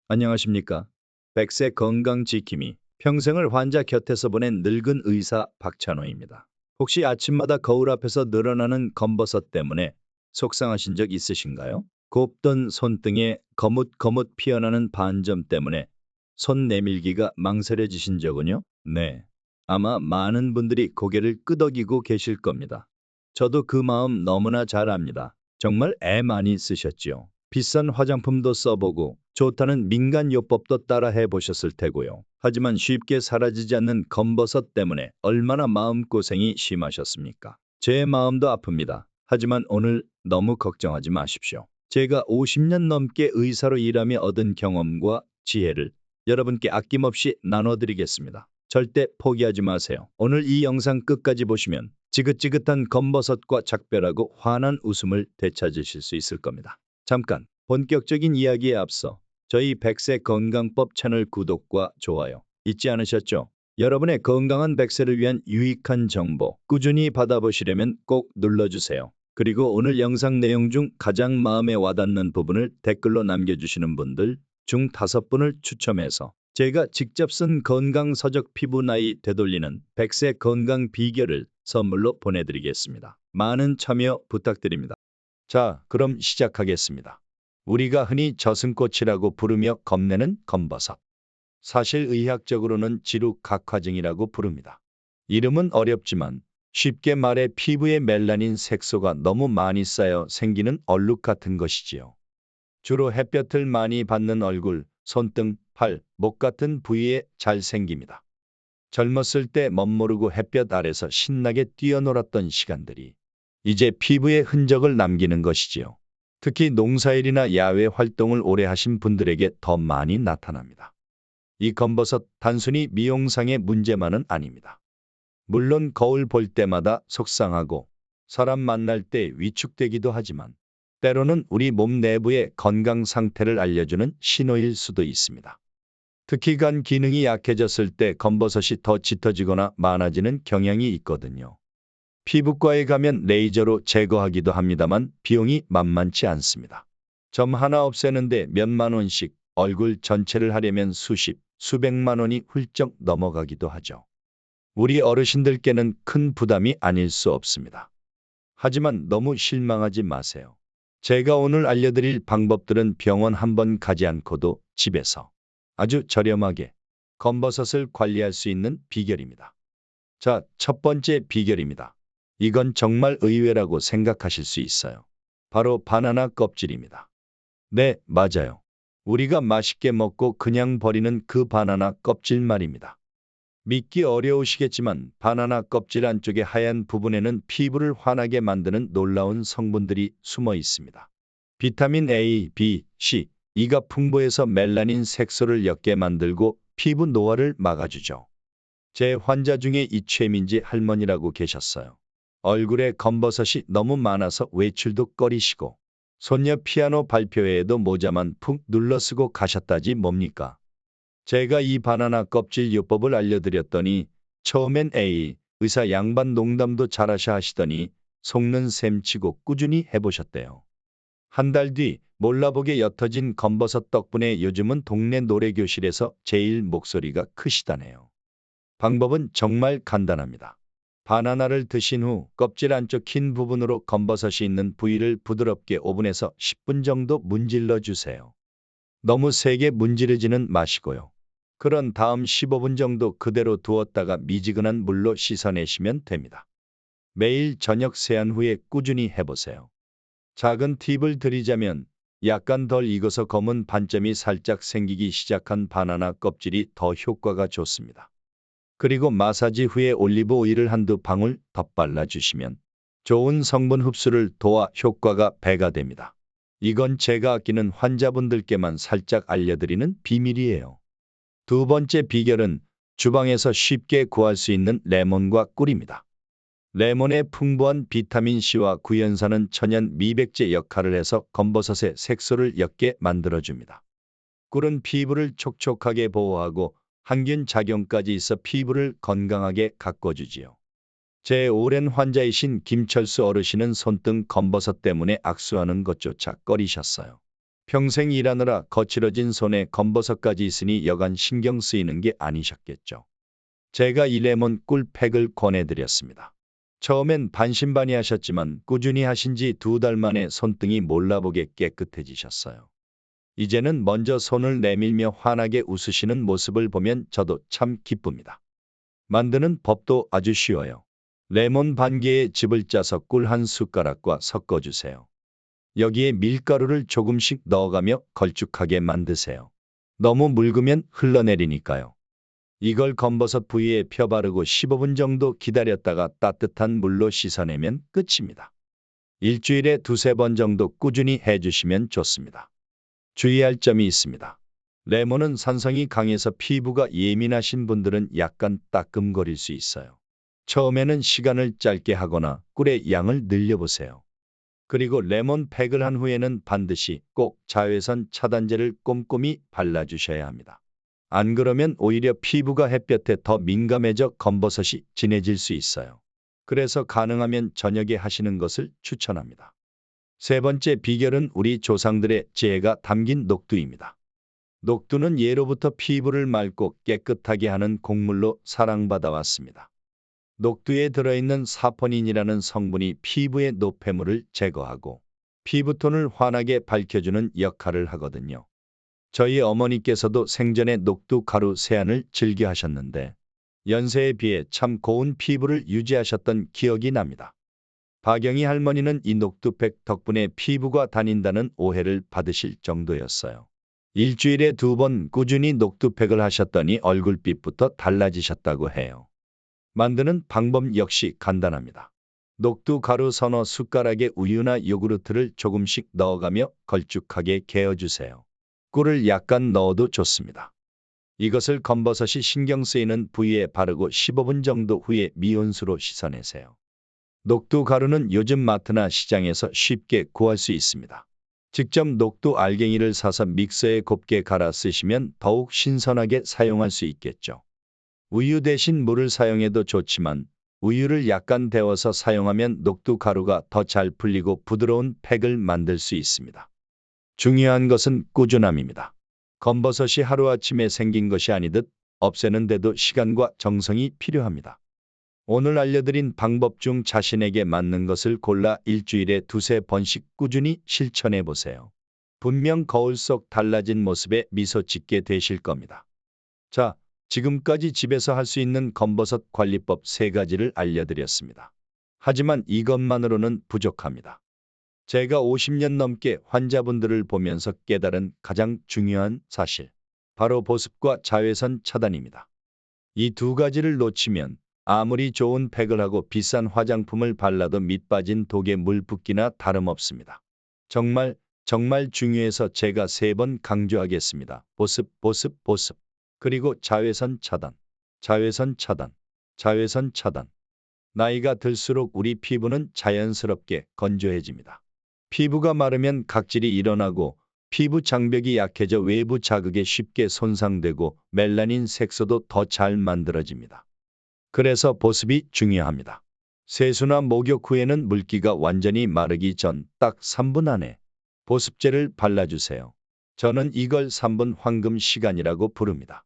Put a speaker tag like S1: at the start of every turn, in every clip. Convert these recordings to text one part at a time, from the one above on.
S1: 안녕하십니까? 백세 건강 지킴이 평생을 환자 곁에서 보낸 늙은 의사 박찬호입니다. 혹시 아침마다 거울 앞에서 늘어나는 검버섯 때문에 속상하신 적 있으신가요? 곱던 손등에 거뭇거뭇 피어나는 반점 때문에 손 내밀기가 망설여지신 적은요? 네. 아마 많은 분들이 고개를 끄덕이고 계실 겁니다. 저도 그 마음 너무나 잘 압니다. 정말 애 많이 쓰셨지요. 비싼 화장품도 써보고 좋다는 민간요법도 따라 해보셨을 테고요. 하지만 쉽게 사라지지 않는 검버섯 때문에 얼마나 마음고생이 심하셨습니까? 제 마음도 아픕니다. 하지만 오늘 너무 걱정하지 마십시오. 제가 50년 넘게 의사로 일하며 얻은 경험과 지혜를 여러분께 아낌없이 나눠드리겠습니다. 절대 포기하지 마세요. 오늘 이 영상 끝까지 보시면 지긋지긋한 검버섯과 작별하고 환한 웃음을 되찾으실 수 있을 겁니다. 잠깐 본격적인 이야기에 앞서 저희 백세 건강법 채널 구독과 좋아요 잊지 않으셨죠? 여러분의 건강한 백세를 위한 유익한 정보 꾸준히 받아보시려면 꼭 눌러주세요. 그리고 오늘 영상 내용 중 가장 마음에 와닿는 부분을 댓글로 남겨주시는 분들 중 5분을 추첨해서 제가 직접 쓴 건강서적 피부 나이 되돌리는 백세 건강 비결을 선물로 보내드리겠습니다. 많은 참여 부탁드립니다. 자, 그럼 시작하겠습니다. 우리가 흔히 저승꽃이라고 부르며 겁내는 검버섯. 사실 의학적으로는 지루각화증이라고 부릅니다. 이름은 어렵지만 쉽게 말해 피부에 멜라닌 색소가 너무 많이 쌓여 생기는 얼룩 같은 것이지요. 주로 햇볕을 많이 받는 얼굴, 손등, 팔, 목 같은 부위에 잘 생깁니다. 젊었을 때 멋모르고 햇볕 아래서 신나게 뛰어놀았던 시간들이 이제 피부에 흔적을 남기는 것이지요. 특히 농사일이나 야외 활동을 오래 하신 분들에게 더 많이 나타납니다. 이 검버섯 단순히 미용상의 문제만은 아닙니다. 물론 거울 볼 때마다 속상하고 사람 만날 때 위축되기도 하지만 때로는 우리 몸 내부의 건강 상태를 알려주는 신호일 수도 있습니다. 특히 간 기능이 약해졌을 때 검버섯이 더 짙어지거나 많아지는 경향이 있거든요. 피부과에 가면 레이저로 제거하기도 합니다만 비용이 만만치 않습니다. 점 하나 없애는데 몇만 원씩, 얼굴 전체를 하려면 수십, 수백만 원이 훌쩍 넘어가기도 하죠. 우리 어르신들께는 큰 부담이 아닐 수 없습니다. 하지만 너무 실망하지 마세요. 제가 오늘 알려드릴 방법들은 병원 한 번 가지 않고도 집에서 아주 저렴하게 검버섯을 관리할 수 있는 비결입니다. 자, 첫 번째 비결입니다. 이건 정말 의외라고 생각하실 수 있어요. 바로 바나나 껍질입니다. 네, 맞아요. 우리가 맛있게 먹고 그냥 버리는 그 바나나 껍질 말입니다. 믿기 어려우시겠지만 바나나 껍질 안쪽의 하얀 부분에는 피부를 환하게 만드는 놀라운 성분들이 숨어 있습니다. 비타민 A, B, C, E가 풍부해서 멜라닌 색소를 옅게 만들고 피부 노화를 막아주죠. 제 환자 중에 이최민지 할머니라고 계셨어요. 얼굴에 검버섯이 너무 많아서 외출도 꺼리시고 손녀 피아노 발표회에도 모자만 푹 눌러쓰고 가셨다지 뭡니까. 제가 이 바나나 껍질 요법을 알려드렸더니 처음엔 에이, 의사 양반 농담도 잘하셔 하시더니 속는 셈 치고 꾸준히 해보셨대요. 한 달 뒤 몰라보게 옅어진 검버섯 덕분에 요즘은 동네 노래교실에서 제일 목소리가 크시다네요. 방법은 정말 간단합니다. 바나나를 드신 후 껍질 안쪽 흰 부분으로 검버섯이 있는 부위를 부드럽게 오븐에서 10분 정도 문질러 주세요. 너무 세게 문지르지는 마시고요. 그런 다음 15분 정도 그대로 두었다가 미지근한 물로 씻어내시면 됩니다. 매일 저녁 세안 후에 꾸준히 해보세요. 작은 팁을 드리자면 약간 덜 익어서 검은 반점이 살짝 생기기 시작한 바나나 껍질이 더 효과가 좋습니다. 그리고 마사지 후에 올리브 오일을 한두 방울 덧발라 주시면 좋은 성분 흡수를 도와 효과가 배가 됩니다. 이건 제가 아끼는 환자분들께만 살짝 알려드리는 비밀이에요. 두 번째 비결은 주방에서 쉽게 구할 수 있는 레몬과 꿀입니다. 레몬의 풍부한 비타민C와 구연산은 천연 미백제 역할을 해서 검버섯의 색소를 옅게 만들어줍니다. 꿀은 피부를 촉촉하게 보호하고 항균 작용까지 있어 피부를 건강하게 가꿔주지요. 제 오랜 환자이신 김철수 어르신은 손등 검버섯 때문에 악수하는 것조차 꺼리셨어요. 평생 일하느라 거칠어진 손에 검버섯까지 있으니 여간 신경 쓰이는 게 아니셨겠죠. 제가 이 레몬 꿀팩을 권해드렸습니다. 처음엔 반신반의하셨지만 꾸준히 하신 지 2달 만에 손등이 몰라보게 깨끗해지셨어요. 이제는 먼저 손을 내밀며 환하게 웃으시는 모습을 보면 저도 참 기쁩니다. 만드는 법도 아주 쉬워요. 레몬 반 개의 즙을 짜서 꿀 한 숟가락과 섞어주세요. 여기에 밀가루를 조금씩 넣어가며 걸쭉하게 만드세요. 너무 묽으면 흘러내리니까요. 이걸 검버섯 부위에 펴바르고 15분 정도 기다렸다가 따뜻한 물로 씻어내면 끝입니다. 일주일에 2~3번 정도 꾸준히 해주시면 좋습니다. 주의할 점이 있습니다. 레몬은 산성이 강해서 피부가 예민하신 분들은 약간 따끔거릴 수 있어요. 처음에는 시간을 짧게 하거나 꿀의 양을 늘려보세요. 그리고 레몬 팩을 한 후에는 반드시 꼭 자외선 차단제를 꼼꼼히 발라주셔야 합니다. 안 그러면 오히려 피부가 햇볕에 더 민감해져 검버섯이 진해질 수 있어요. 그래서 가능하면 저녁에 하시는 것을 추천합니다. 세 번째 비결은 우리 조상들의 지혜가 담긴 녹두입니다. 녹두는 예로부터 피부를 맑고 깨끗하게 하는 곡물로 사랑받아 왔습니다. 녹두에 들어있는 사포닌이라는 성분이 피부의 노폐물을 제거하고 피부톤을 환하게 밝혀주는 역할을 하거든요. 저희 어머니께서도 생전에 녹두 가루 세안을 즐겨 하셨는데 연세에 비해 참 고운 피부를 유지하셨던 기억이 납니다. 박영희 할머니는 이 녹두팩 덕분에 피부가 다닌다는 오해를 받으실 정도였어요. 일주일에 2번 꾸준히 녹두팩을 하셨더니 얼굴빛부터 달라지셨다고 해요. 만드는 방법 역시 간단합니다. 녹두 가루 서너 숟가락에 우유나 요구르트를 조금씩 넣어가며 걸쭉하게 개어주세요. 꿀을 약간 넣어도 좋습니다. 이것을 검버섯이 신경 쓰이는 부위에 바르고 15분 정도 후에 미온수로 씻어내세요. 녹두 가루는 요즘 마트나 시장에서 쉽게 구할 수 있습니다. 직접 녹두 알갱이를 사서 믹서에 곱게 갈아 쓰시면 더욱 신선하게 사용할 수 있겠죠. 우유 대신 물을 사용해도 좋지만 우유를 약간 데워서 사용하면 녹두 가루가 더 잘 풀리고 부드러운 팩을 만들 수 있습니다. 중요한 것은 꾸준함입니다. 검버섯이 하루아침에 생긴 것이 아니듯 없애는 데도 시간과 정성이 필요합니다. 오늘 알려드린 방법 중 자신에게 맞는 것을 골라 일주일에 2~3번씩 꾸준히 실천해 보세요. 분명 거울 속 달라진 모습에 미소 짓게 되실 겁니다. 자, 지금까지 집에서 할 수 있는 검버섯 관리법 3가지를 알려드렸습니다. 하지만 이것만으로는 부족합니다. 제가 50년 넘게 환자분들을 보면서 깨달은 가장 중요한 사실, 바로 보습과 자외선 차단입니다. 이 2가지를 놓치면 아무리 좋은 팩을 하고 비싼 화장품을 발라도 밑빠진 독에 물 붓기나 다름없습니다. 정말 중요해서 제가 3번 강조하겠습니다. 보습, 보습, 보습. 그리고 자외선 차단, 자외선 차단, 자외선 차단. 나이가 들수록 우리 피부는 자연스럽게 건조해집니다. 피부가 마르면 각질이 일어나고 피부 장벽이 약해져 외부 자극에 쉽게 손상되고 멜라닌 색소도 더 잘 만들어집니다. 그래서 보습이 중요합니다. 세수나 목욕 후에는 물기가 완전히 마르기 전 딱 3분 안에 보습제를 발라주세요. 저는 이걸 3분 황금 시간이라고 부릅니다.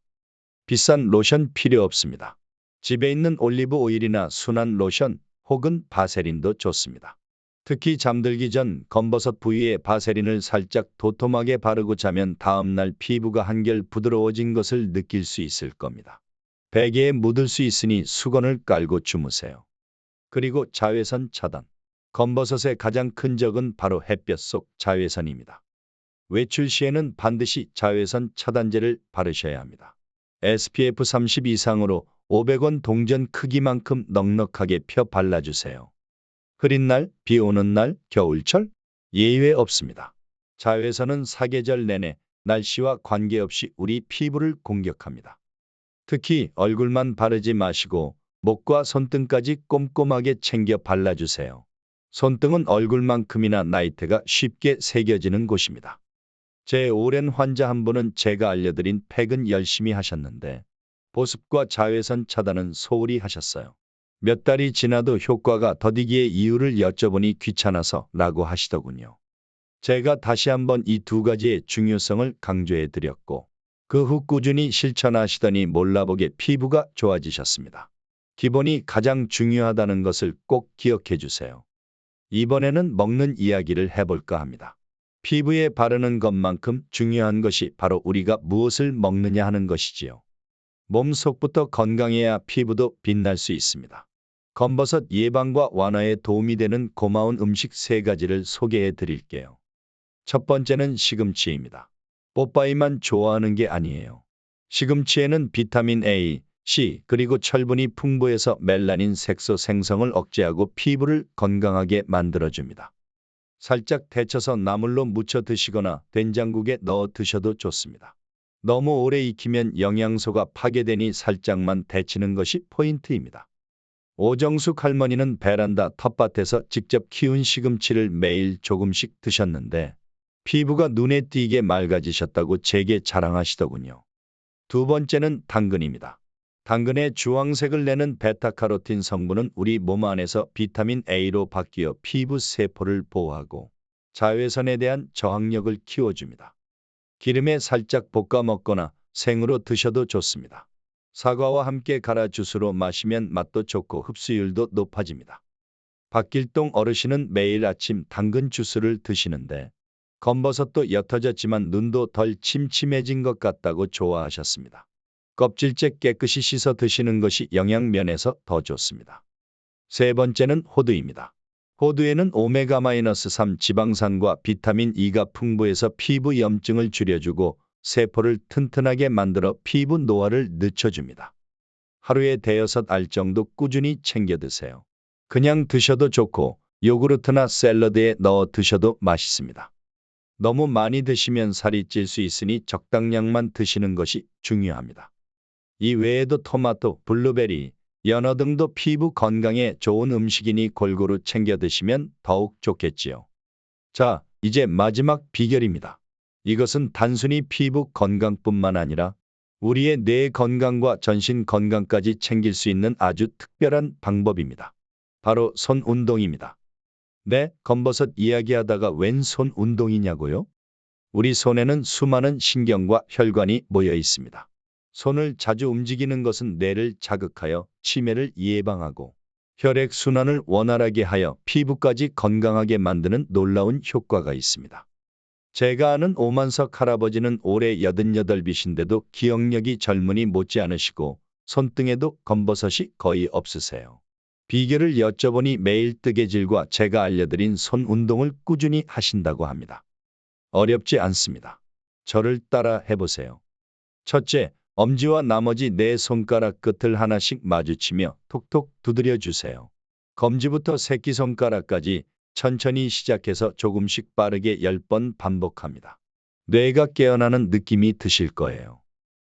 S1: 비싼 로션 필요 없습니다. 집에 있는 올리브 오일이나 순한 로션 혹은 바세린도 좋습니다. 특히 잠들기 전 검버섯 부위에 바세린을 살짝 도톰하게 바르고 자면 다음날 피부가 한결 부드러워진 것을 느낄 수 있을 겁니다. 베개에 묻을 수 있으니 수건을 깔고 주무세요. 그리고 자외선 차단. 검버섯의 가장 큰 적은 바로 햇볕 속 자외선입니다. 외출 시에는 반드시 자외선 차단제를 바르셔야 합니다. SPF 30 이상으로 500원 동전 크기만큼 넉넉하게 펴 발라주세요. 흐린 날, 비 오는 날, 겨울철 예외 없습니다. 자외선은 사계절 내내 날씨와 관계없이 우리 피부를 공격합니다. 특히 얼굴만 바르지 마시고 목과 손등까지 꼼꼼하게 챙겨 발라주세요. 손등은 얼굴만큼이나 나이테가 쉽게 새겨지는 곳입니다. 제 오랜 환자 한 분은 제가 알려드린 팩은 열심히 하셨는데 보습과 자외선 차단은 소홀히 하셨어요. 몇 달이 지나도 효과가 더디기에 이유를 여쭤보니 귀찮아서 라고 하시더군요. 제가 다시 한번 이 두 가지의 중요성을 강조해 드렸고 그 후 꾸준히 실천하시더니 몰라보게 피부가 좋아지셨습니다. 기본이 가장 중요하다는 것을 꼭 기억해 주세요. 이번에는 먹는 이야기를 해볼까 합니다. 피부에 바르는 것만큼 중요한 것이 바로 우리가 무엇을 먹느냐 하는 것이지요. 몸속부터 건강해야 피부도 빛날 수 있습니다. 검버섯 예방과 완화에 도움이 되는 고마운 음식 3가지를 소개해 드릴게요. 첫 번째는 시금치입니다. 뽀빠이만 좋아하는 게 아니에요. 시금치에는 비타민 A, C 그리고 철분이 풍부해서 멜라닌 색소 생성을 억제하고 피부를 건강하게 만들어줍니다. 살짝 데쳐서 나물로 무쳐 드시거나 된장국에 넣어 드셔도 좋습니다. 너무 오래 익히면 영양소가 파괴되니 살짝만 데치는 것이 포인트입니다. 오정숙 할머니는 베란다 텃밭에서 직접 키운 시금치를 매일 조금씩 드셨는데 피부가 눈에 띄게 맑아지셨다고 제게 자랑하시더군요. 두 번째는 당근입니다. 당근의 주황색을 내는 베타카로틴 성분은 우리 몸 안에서 비타민 A로 바뀌어 피부 세포를 보호하고 자외선에 대한 저항력을 키워줍니다. 기름에 살짝 볶아 먹거나 생으로 드셔도 좋습니다. 사과와 함께 갈아 주스로 마시면 맛도 좋고 흡수율도 높아집니다. 박길동 어르신은 매일 아침 당근 주스를 드시는데 검버섯도 옅어졌지만 눈도 덜 침침해진 것 같다고 좋아하셨습니다. 껍질째 깨끗이 씻어 드시는 것이 영양면에서 더 좋습니다. 세 번째는 호두입니다. 호두에는 오메가-3 지방산과 비타민 E가 풍부해서 피부 염증을 줄여주고 세포를 튼튼하게 만들어 피부 노화를 늦춰줍니다. 하루에 5-6알 정도 꾸준히 챙겨 드세요. 그냥 드셔도 좋고 요구르트나 샐러드에 넣어 드셔도 맛있습니다. 너무 많이 드시면 살이 찔 수 있으니 적당량만 드시는 것이 중요합니다. 이 외에도 토마토, 블루베리, 연어 등도 피부 건강에 좋은 음식이니 골고루 챙겨 드시면 더욱 좋겠지요. 자, 이제 마지막 비결입니다. 이것은 단순히 피부 건강뿐만 아니라 우리의 뇌 건강과 전신 건강까지 챙길 수 있는 아주 특별한 방법입니다. 바로 손 운동입니다. 네, 검버섯 이야기하다가 웬 손 운동이냐고요? 우리 손에는 수많은 신경과 혈관이 모여 있습니다. 손을 자주 움직이는 것은 뇌를 자극하여 치매를 예방하고 혈액순환을 원활하게 하여 피부까지 건강하게 만드는 놀라운 효과가 있습니다. 제가 아는 오만석 할아버지는 올해 88이신데도 기억력이 젊은이 못지않으시고 손등에도 검버섯이 거의 없으세요. 비결을 여쭤보니 매일 뜨개질과 제가 알려드린 손 운동을 꾸준히 하신다고 합니다. 어렵지 않습니다. 저를 따라 해보세요. 첫째, 엄지와 나머지 4손가락 끝을 하나씩 마주치며 톡톡 두드려 주세요. 검지부터 새끼손가락까지 천천히 시작해서 조금씩 빠르게 10번 반복합니다. 뇌가 깨어나는 느낌이 드실 거예요.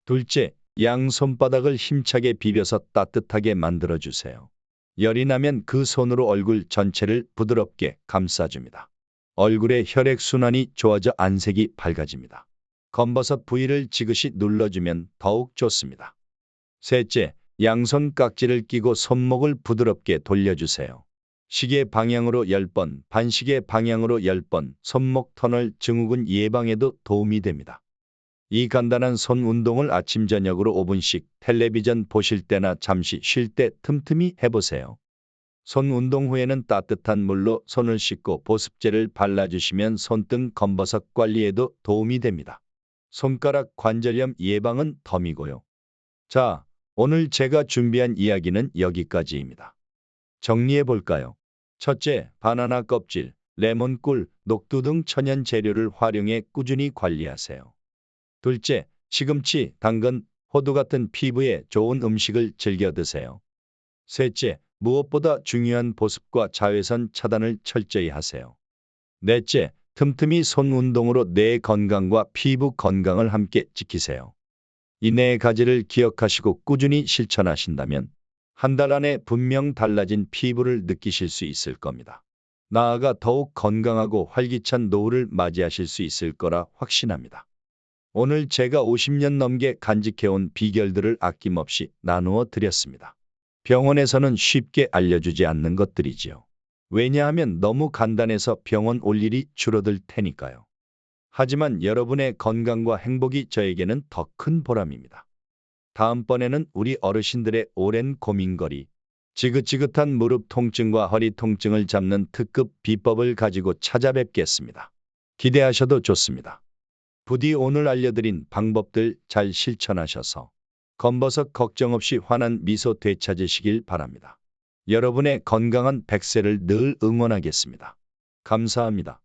S1: 둘째, 양 손바닥을 힘차게 비벼서 따뜻하게 만들어 주세요. 열이 나면 그 손으로 얼굴 전체를 부드럽게 감싸줍니다. 얼굴의 혈액순환이 좋아져 안색이 밝아집니다. 검버섯 부위를 지그시 눌러주면 더욱 좋습니다. 셋째, 양손 깍지를 끼고 손목을 부드럽게 돌려주세요. 시계 방향으로 10번, 반시계 방향으로 10번, 손목 터널 증후군 예방에도 도움이 됩니다. 이 간단한 손 운동을 아침 저녁으로 5분씩 텔레비전 보실 때나 잠시 쉴 때 틈틈이 해보세요. 손 운동 후에는 따뜻한 물로 손을 씻고 보습제를 발라주시면 손등 검버섯 관리에도 도움이 됩니다. 손가락 관절염 예방은 덤이고요. 자, 오늘 제가 준비한 이야기는 여기까지입니다. 정리해 볼까요? 첫째, 바나나 껍질, 레몬꿀, 녹두 등 천연 재료를 활용해 꾸준히 관리하세요. 둘째, 시금치, 당근, 호두 같은 피부에 좋은 음식을 즐겨 드세요. 셋째, 무엇보다 중요한 보습과 자외선 차단을 철저히 하세요. 넷째, 틈틈이 손 운동으로 뇌 건강과 피부 건강을 함께 지키세요. 이 4가지를 기억하시고 꾸준히 실천하신다면 한 달 안에 분명 달라진 피부를 느끼실 수 있을 겁니다. 나아가 더욱 건강하고 활기찬 노후를 맞이하실 수 있을 거라 확신합니다. 오늘 제가 50년 넘게 간직해온 비결들을 아낌없이 나누어 드렸습니다. 병원에서는 쉽게 알려주지 않는 것들이지요. 왜냐하면 너무 간단해서 병원 올 일이 줄어들 테니까요. 하지만 여러분의 건강과 행복이 저에게는 더 큰 보람입니다. 다음번에는 우리 어르신들의 오랜 고민거리, 지긋지긋한 무릎 통증과 허리 통증을 잡는 특급 비법을 가지고 찾아뵙겠습니다. 기대하셔도 좋습니다. 부디 오늘 알려드린 방법들 잘 실천하셔서 검버섯 걱정 없이 환한 미소 되찾으시길 바랍니다. 여러분의 건강한 100세를 늘 응원하겠습니다. 감사합니다.